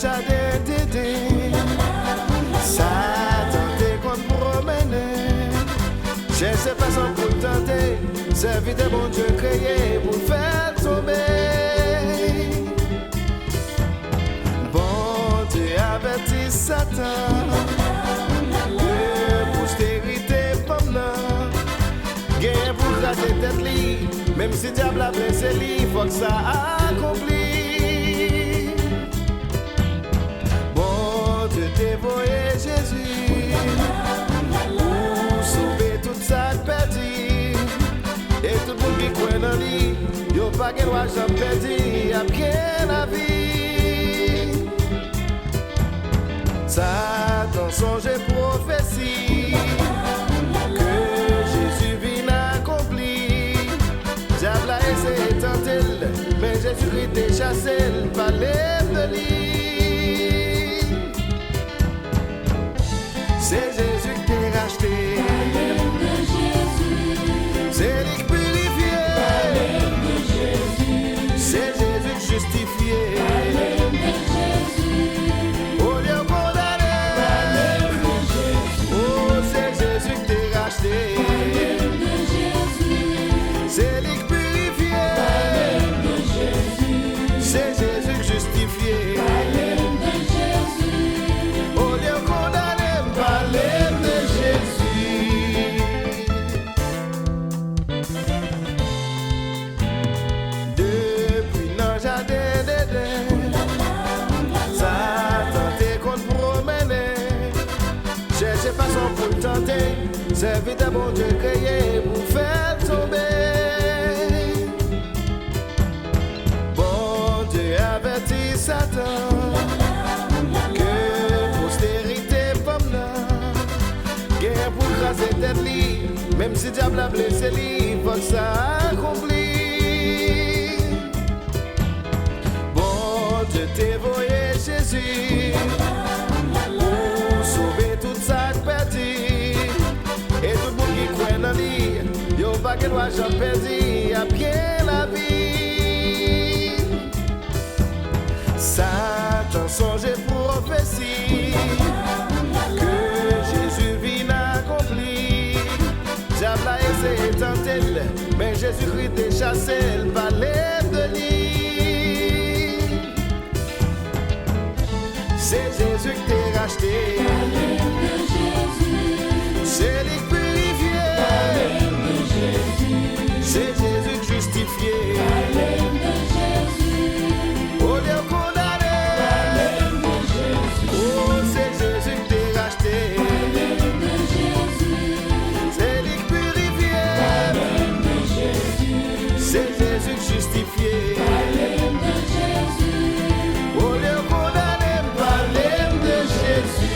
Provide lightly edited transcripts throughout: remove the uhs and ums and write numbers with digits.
jardin d'Éden, Satan t'est qu'on promenait. Cherche façon pour tenter, servir de bon Dieu créé pour faire tomber. Bon Dieu avertit Satan, de postérité comme là, gain pour raser tête li, même si diable a blessé li, faut que ça accomplit. Bon Dieu t'est voyé Jésus, pour sauver toute sa perdu, et tout le monde qui croit dans lui, yo pas qu'un droit jamais perdu, a bien la vie. Satan songe prophétie que Jésus vient accomplir. Diable a essayé de tenter, mais Jésus-Christ est chassé par l'œuvre de lui. C'est Jésus qui t'a racheté. C'est lui qui purifie. C'est Jésus qui justifie. Au lieu de condamner, oh, c'est Jésus qui t'a racheté. C'est lui qui purifie. C'est Jésus qui justifie. Au lieu de condamner, parler de Jésus. Depuis dans le jardin d'Éden, Satan t'est qu'on promenait. Cherche façon pour le tenter, servir de bon Dieu créé pour faire tomber. Bon Dieu avertit Satan que postérité pomme là, guerre pour craser tête li, même si diable a blessé li, faut que ça accomplit. Bon Dieu t'est voyé Jésus, pour sauver toute sa perdu, et tout le monde qui croit dans lui, yo pas qu'un droit jamais perdu, a bien la vie. Satan songe prophétie que Jésus vient accomplir. Diable a essayé de tenter, mais Jésus-Christ est chassé par l'œuvre de lui. C'est Jésus qui t'a racheté. C'est lui qui purifie. C'est Jésus qui justifie. Au lieu de condamner, oh, c'est Jésus qui t'a racheté. C'est lui qui purifie. C'est Jésus qui justifie. Au lieu de condamner, parler de Jésus.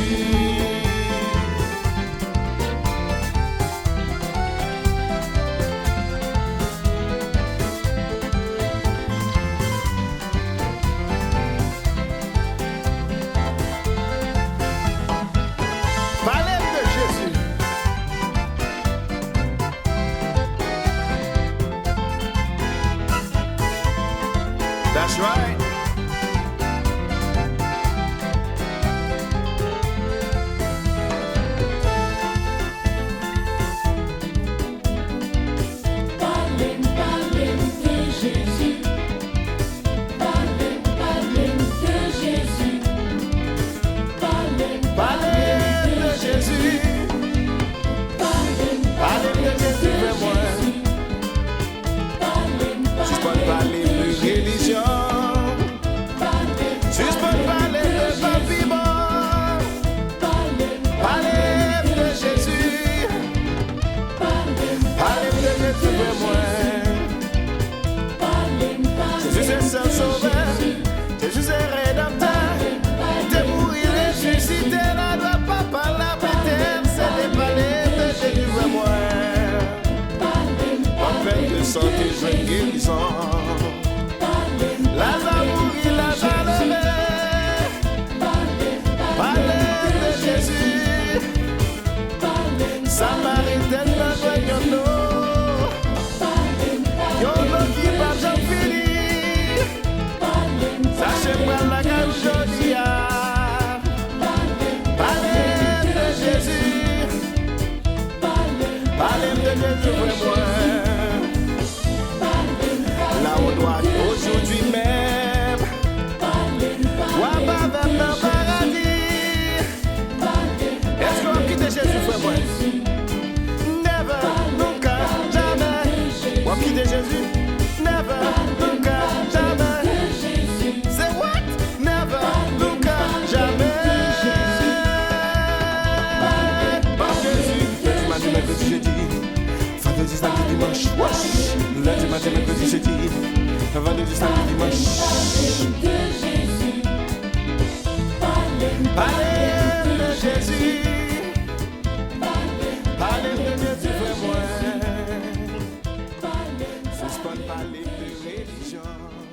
révolution.